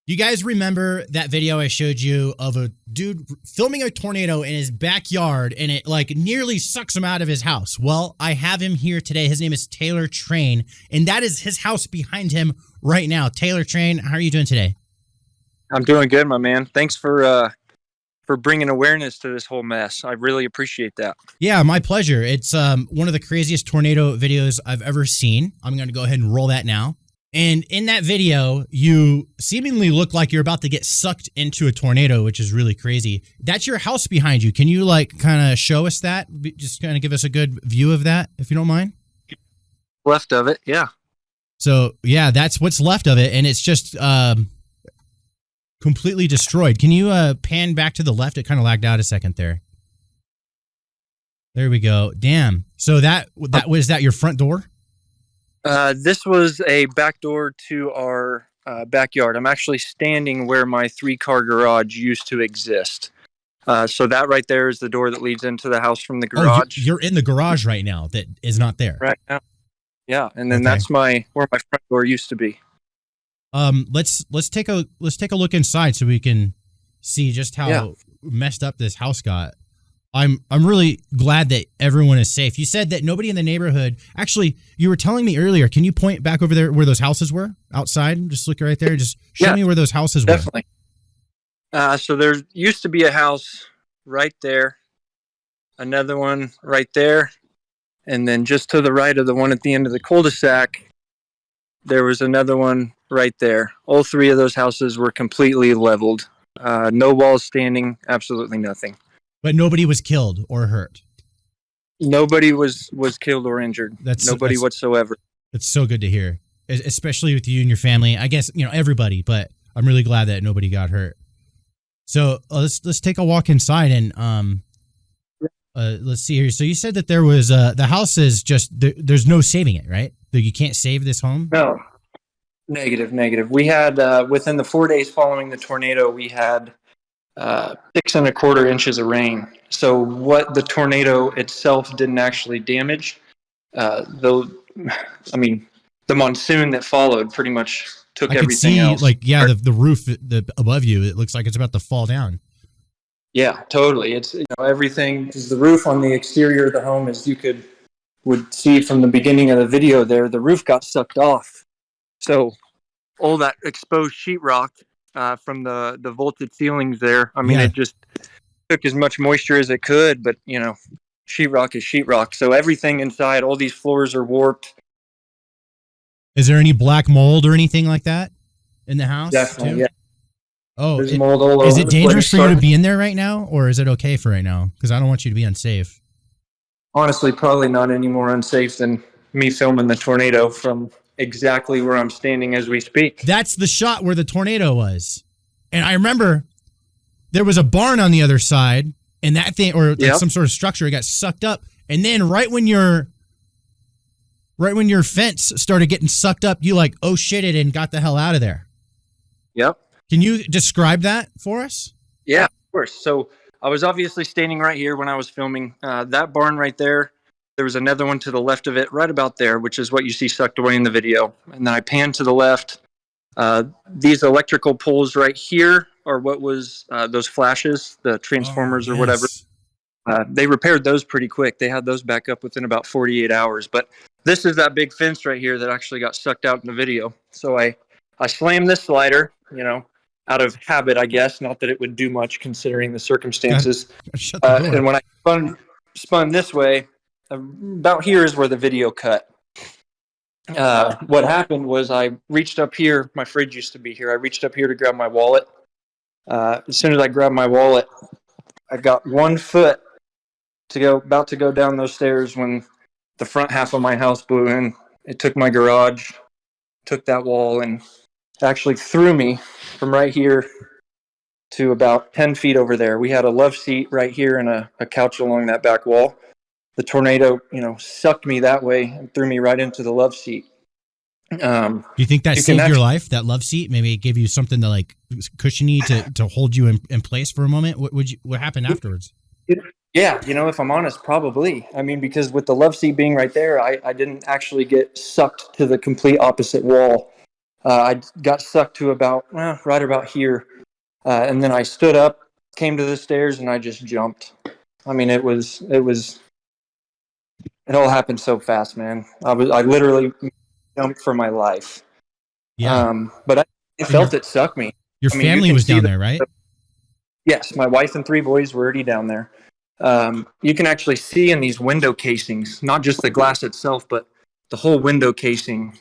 You guys remember that video I showed you of a dude filming a tornado in his backyard and it like nearly sucks him out of his house? Well, I have him here today. His name is Taylor Train, and that is his house behind him right now. Taylor Train, how are you doing today? I'm doing good, my man. Thanks for bringing awareness to this whole mess. I really appreciate that. Yeah, my pleasure. It's one of the craziest tornado videos I've ever seen. I'm going to go ahead and roll that now. And in that video, you seemingly look like you're about to get sucked into a tornado, which is really crazy. That's your house behind you. Can you like kind of show us that? Just kind of give us a good view of that, if you don't mind. Left of it, yeah. So yeah, that's what's left of it, and it's just completely destroyed. Can you pan back to the left? It kind of lagged out a second there. There we go. Damn. So that was that your front door? This was a back door to our backyard. I'm actually standing where my 3-car garage used to exist. So that right there is the door that leads into the house from the garage. Oh, you're in the garage right now that is not there. Right now. Yeah, and then that's where my front door used to be. Let's take a look inside so we can see just how messed up this house got. I'm really glad that everyone is safe. You said that nobody in the neighborhood. Actually, you were telling me earlier. Can you point back over there where those houses were outside? Just look right there. Just show me where those houses were. Definitely. So there used to be a house right there, another one right there, and then just to the right of the one at the end of the cul-de-sac, there was another one right there. All 3 of those houses were completely leveled. No walls standing, absolutely nothing. But nobody was killed or hurt. Nobody was killed or injured. Nobody whatsoever. It's so good to hear, especially with you and your family. I guess, everybody, but I'm really glad that nobody got hurt. So let's take a walk inside and let's see here. So you said that there was the house is just there's no saving it, right? You can't save this home? No. Negative. We had within the 4 days following the tornado, we had 6 1/4 inches of rain. So what the tornado itself didn't actually damage, the monsoon that followed pretty much took everything else. The roof above you, it looks like it's about to fall down. Yeah, totally. It's everything. The roof on the exterior of the home, as you would see from the beginning of the video there, the roof got sucked off. So all that exposed sheetrock from the vaulted ceilings there, it just took as much moisture as it could, but sheetrock is sheetrock. So everything inside, all these floors are warped. Is there any black mold or anything like that in the house? Definitely, yeah. Oh, there's mold all over. Is it dangerous for you to be in there right now, or is it okay for right now? Because I don't want you to be unsafe. Honestly, probably not any more unsafe than me filming the tornado from exactly where I'm standing as we speak. That's the shot where the tornado was. And I remember there was a barn on the other side, and that thing, or some sort of structure, it got sucked up. And then right when your fence started getting sucked up, you oh shit it and got the hell out of there. Yep. Can you describe that for us? Yeah, of course. So I was obviously standing right here when I was filming that barn right there. There was another one to the left of it, right about there, which is what you see sucked away in the video. And then I panned to the left. These electrical poles right here are what was those flashes, the transformers or whatever. They repaired those pretty quick. They had those back up within about 48 hours. But this is that big fence right here that actually got sucked out in the video. So I slammed this slider, out of habit, I guess. Not that it would do much considering the circumstances. And when I spun this way, about here is where the video cut. What happened was I reached up here. My fridge used to be here. I reached up here to grab my wallet. As soon as I grabbed my wallet, I got 1 foot about to go down those stairs when the front half of my house blew in. It took my garage, took that wall, and actually threw me from right here to about 10 feet over there. We had a love seat right here and a couch along that back wall. The tornado, sucked me that way and threw me right into the love seat. Do you think that saved your life, that love seat? Maybe it gave you something to cushion you to hold you in place for a moment? What happened afterwards? Yeah, if I'm honest, probably. Because with the love seat being right there, I didn't actually get sucked to the complete opposite wall. I got sucked to about right about here, and then I stood up, came to the stairs, and I just jumped. I mean, it all happened so fast, man. I literally jumped for my life. Yeah. But I And felt it suck me. your I mean, you family can was see down there, right? Yes, my wife and 3 boys were already down there. You can actually see in these window casings, not just the glass itself, but the whole window casing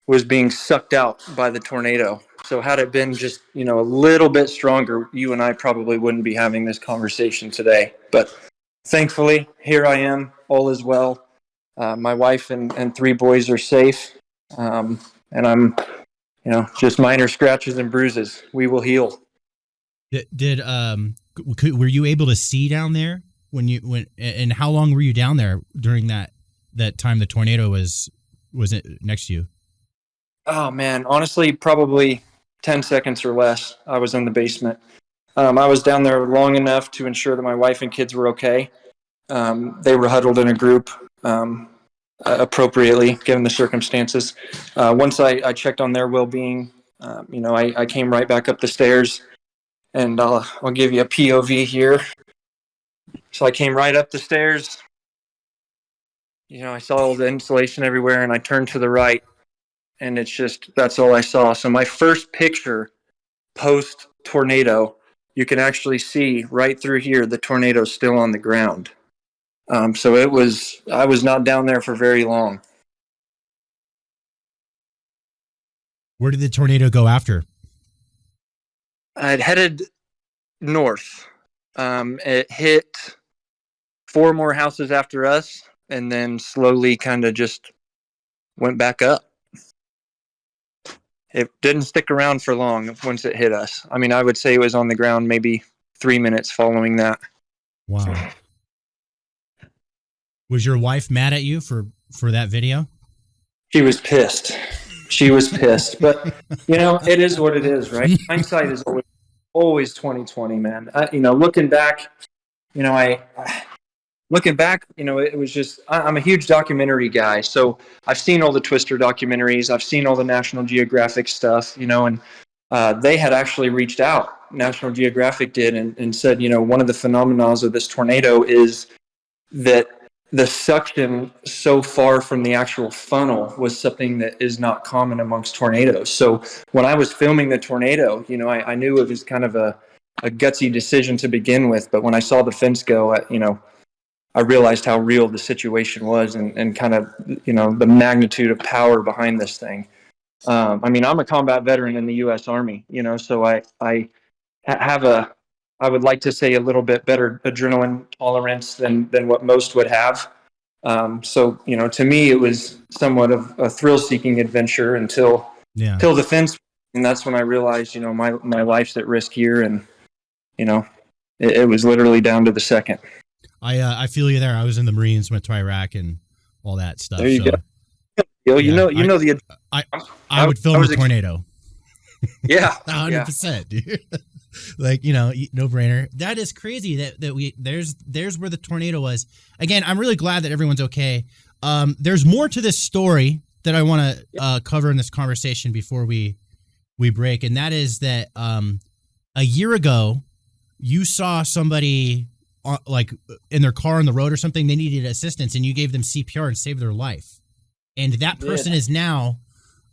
was being sucked out by the tornado. So had it been just, a little bit stronger, you and I probably wouldn't be having this conversation today. But thankfully, here I am, all is well. My wife and 3 boys are safe. And I'm, just minor scratches and bruises. We will heal. Were you able to see down there and how long were you down there during that time the tornado was it next to you? Oh man, honestly, probably 10 seconds or less. I was in the basement. I was down there long enough to ensure that my wife and kids were okay. They were huddled in a group appropriately, given the circumstances. Once I checked on their well-being, I came right back up the stairs, and I'll give you a POV here. So I came right up the stairs. I saw all the insulation everywhere, and I turned to the right, and that's all I saw. So my first picture post tornado, you can actually see right through here the tornado's still on the ground. So I was not down there for very long. Where did the tornado go after? It headed north. It hit 4 more houses after us, and then slowly kind of just went back up. It didn't stick around for long once it hit us. I mean, I would say it was on the ground maybe 3 minutes following that. Wow. Was your wife mad at you for that video? She was pissed. But it is what it is, right? Hindsight is always 2020, man. Looking back, it was just, I'm a huge documentary guy. So I've seen all the Twister documentaries. I've seen all the National Geographic stuff, and they had actually reached out. National Geographic did and said, one of the phenomena of this tornado is that the suction so far from the actual funnel was something that is not common amongst tornadoes. So when I was filming the tornado, I knew it was kind of a gutsy decision to begin with. But when I saw the fence go, I realized how real the situation was and kind of, the magnitude of power behind this thing. I'm a combat veteran in the U.S. Army, so I have I would like to say a little bit better adrenaline tolerance than what most would have. So, to me, it was somewhat of a thrill-seeking adventure until the fence. And that's when I realized, my life's at risk here. And, it was literally down to the second. I feel you there. I was in the Marines, went to Iraq and all that stuff. There you go. I would film a tornado. Yeah. 100%, dude. Like, no brainer. That is crazy that there's where the tornado was. Again, I'm really glad that everyone's okay. There's more to this story that I want to cover in this conversation before we break. And that is that a year ago, you saw somebody like in their car on the road or something. They needed assistance and you gave them CPR and saved their life. And that person is now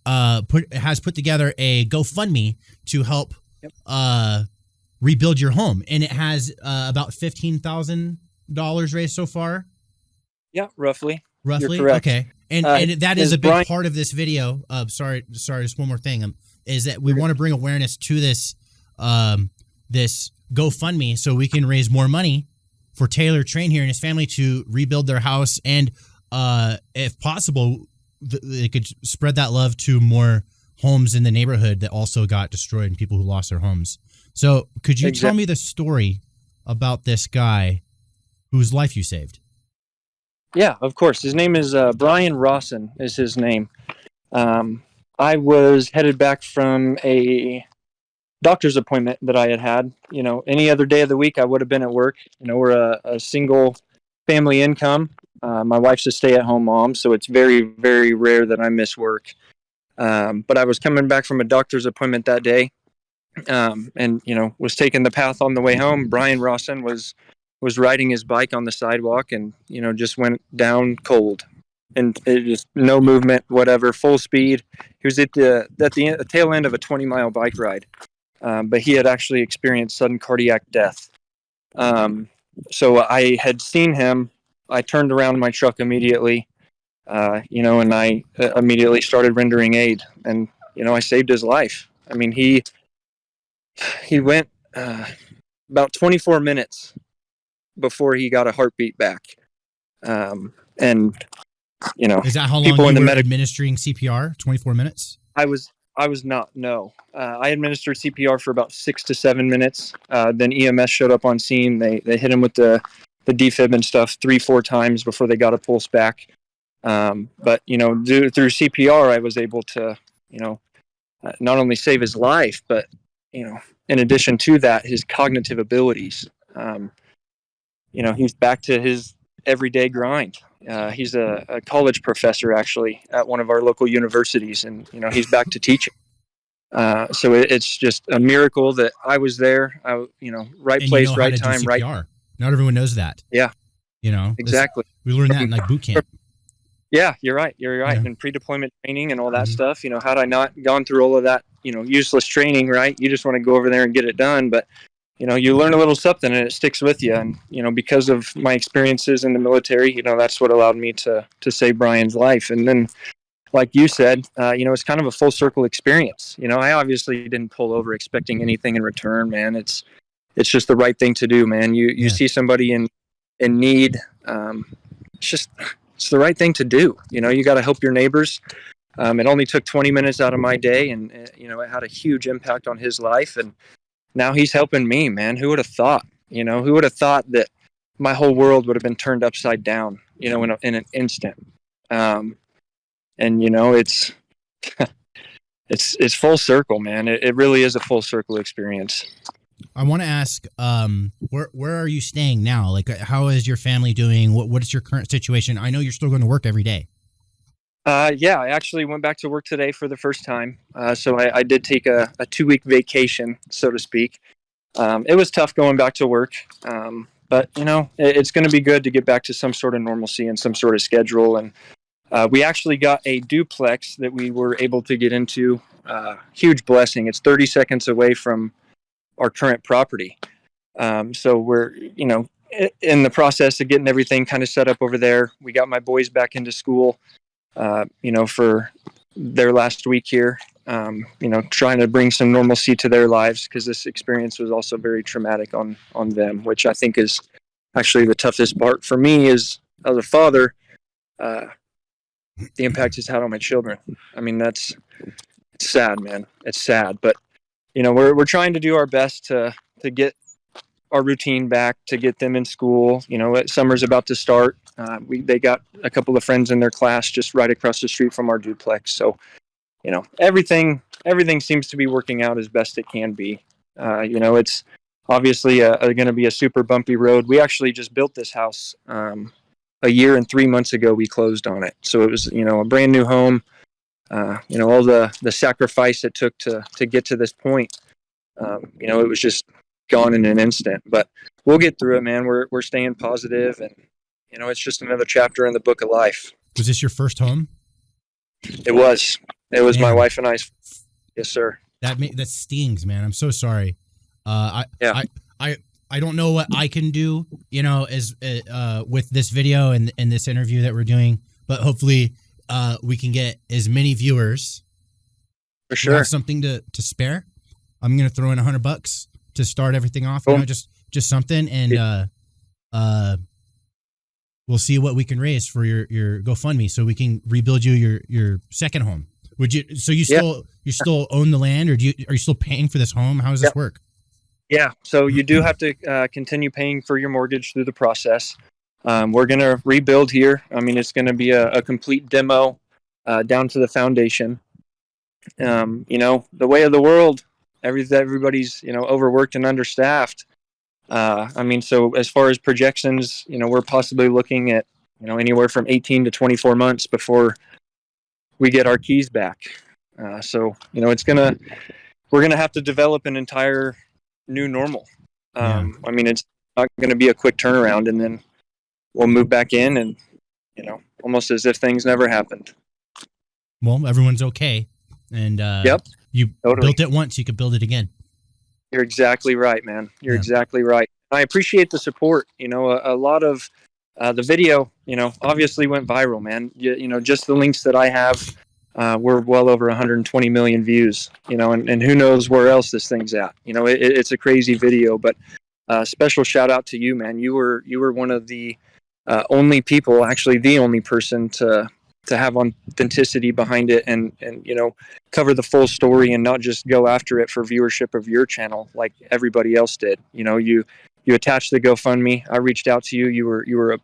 has put together a GoFundMe to help rebuild your home, and it has about $15,000 raised so far. Yeah, roughly. You're correct. Okay, and that is a big part of this video. Sorry, just one more thing. Is that we want to bring awareness to this this GoFundMe so we can raise more money for Taylor Train here and his family to rebuild their house, and if possible, they could spread that love to more homes in the neighborhood that also got destroyed and people who lost their homes. So could you tell me the story about this guy whose life you saved? Yeah, of course. His name is Brian Rawson is his name. I was headed back from a doctor's appointment that I had. Any other day of the week, I would have been at work. We're a single family income. My wife's a stay-at-home mom, so it's very, very rare that I miss work. But I was coming back from a doctor's appointment that day, and was taking the path on the way home. Brian Rawson was riding his bike on the sidewalk, and just went down cold, and it just no movement, whatever, full speed. He was at the tail end of a 20-mile bike ride, but he had actually experienced sudden cardiac death. So I had seen him. I turned around my truck immediately, and I immediately started rendering aid, and I saved his life. I mean, he went about 24 minutes before he got a heartbeat back. And is that how long you were administering CPR? 24 minutes? I was not. No, I administered CPR for about 6 to 7 minutes. Then EMS showed up on scene. They hit him with the defib and stuff 3-4 times before they got a pulse back. But through CPR, I was able to not only save his life, but in addition to that, his cognitive abilities. He's back to his everyday grind. He's a college professor actually at one of our local universities, and he's back to teaching. So it's just a miracle that I was there. Right place, right time, right. Not everyone knows that. Yeah, exactly. We learned that in like boot camp. Yeah, you're right. Yeah. And pre-deployment training and all that stuff. Had I not gone through all of that, useless training, right? You just want to go over there and get it done, but you learn a little something and it sticks with you. And, because of my experiences in the military, that's what allowed me to save Brian's life. And then, like you said, it's kind of a full circle experience. I obviously didn't pull over expecting anything in return, man. It's just the right thing to do, man. You see somebody in need. It's the right thing to do. You got to help your neighbors. It only took 20 minutes out of my day, and it had a huge impact on his life. And now he's helping me, man. Who would have thought? Who would have thought that my whole world would have been turned upside down? In an instant. It's it's full circle, man. It really is a full circle experience. I want to ask, where are you staying now? Like, how is your family doing? What is your current situation? I know you're still going to work every day. Yeah, I actually went back to work today for the first time. So I did take a 2-week vacation, so to speak. It was tough going back to work. But it's going to be good to get back to some sort of normalcy and some sort of schedule. And we actually got a duplex that we were able to get into. Huge blessing. It's 30 seconds away from our current property. So we're, in the process of getting everything kind of set up over there. We got my boys back into school, for their last week here, trying to bring some normalcy to their lives, because this experience was also very traumatic on them, which I think is actually the toughest part for me is, as a father, the impact it's had on my children. I mean, it's sad, man. It's sad, but we're trying to do our best to get our routine back, to get them in school. Summer's about to start. They got a couple of friends in their class just right across the street from our duplex. So, everything seems to be working out as best it can be. It's obviously going to be a super bumpy road. We actually just built this house a year and 3 months ago. We closed on it, so it was a brand new home. All the sacrifice it took to get to this point. It was just gone in an instant. But we'll get through it, man. We're staying positive, and it's just another chapter in the book of life. Was this your first home? It was. It was my wife and I's. Yes, sir. That stings, man. I'm so sorry. I don't know what I can do, as with this video and this interview that we're doing, but hopefully we can get as many viewers. For sure. Have something to spare. I'm gonna throw in $100 to start everything off. Cool. Just something, and we'll see what we can raise for your GoFundMe, so we can rebuild you your second home. Would you? So you still own the land, or are you still paying for this home? How does this work? Yeah. So you do have to continue paying for your mortgage through the process. We're going to rebuild here. I mean, it's going to be a complete demo down to the foundation. The way of the world, everybody's, overworked and understaffed. So as far as projections, we're possibly looking at, anywhere from 18 to 24 months before we get our keys back. So, we're going to have to develop an entire new normal. I mean, it's not going to be a quick turnaround, and then we'll move back in and, almost as if things never happened. Well, everyone's okay. And you built it once, you could build it again. You're exactly right, man. You're exactly right. I appreciate the support. A lot of the video, obviously went viral, man. Just the links that I have were well over 120 million views, and who knows where else this thing's at. It's a crazy video, but special shout out to you, man. You were one of the only people, actually the only person to have authenticity behind it and cover the full story and not just go after it for viewership of your channel like everybody else did. You attached the GoFundMe. I reached out to you. You were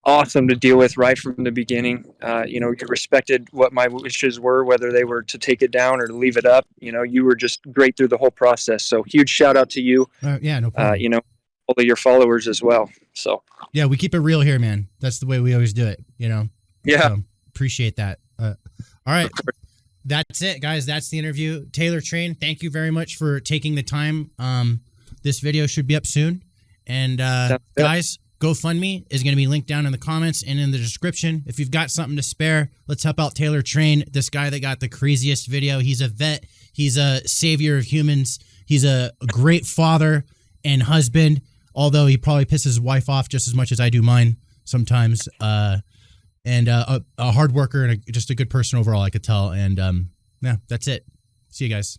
awesome to deal with right from the beginning. You respected what my wishes were, whether they were to take it down or to leave it up. You were just great through the whole process. So huge shout out to you. No problem. All of your followers as well. So yeah, we keep it real here, man. That's the way we always do it. Yeah. So, appreciate that. All right. That's it, guys. That's the interview. Taylor Train, thank you very much for taking the time. This video should be up soon. And guys, GoFundMe is going to be linked down in the comments and in the description. If you've got something to spare, let's help out Taylor Train, this guy that got the craziest video. He's a vet. He's a savior of humans. He's a great father and husband, although he probably pisses his wife off just as much as I do mine sometimes. And a hard worker and just a good person overall, I could tell. And that's it. See you guys.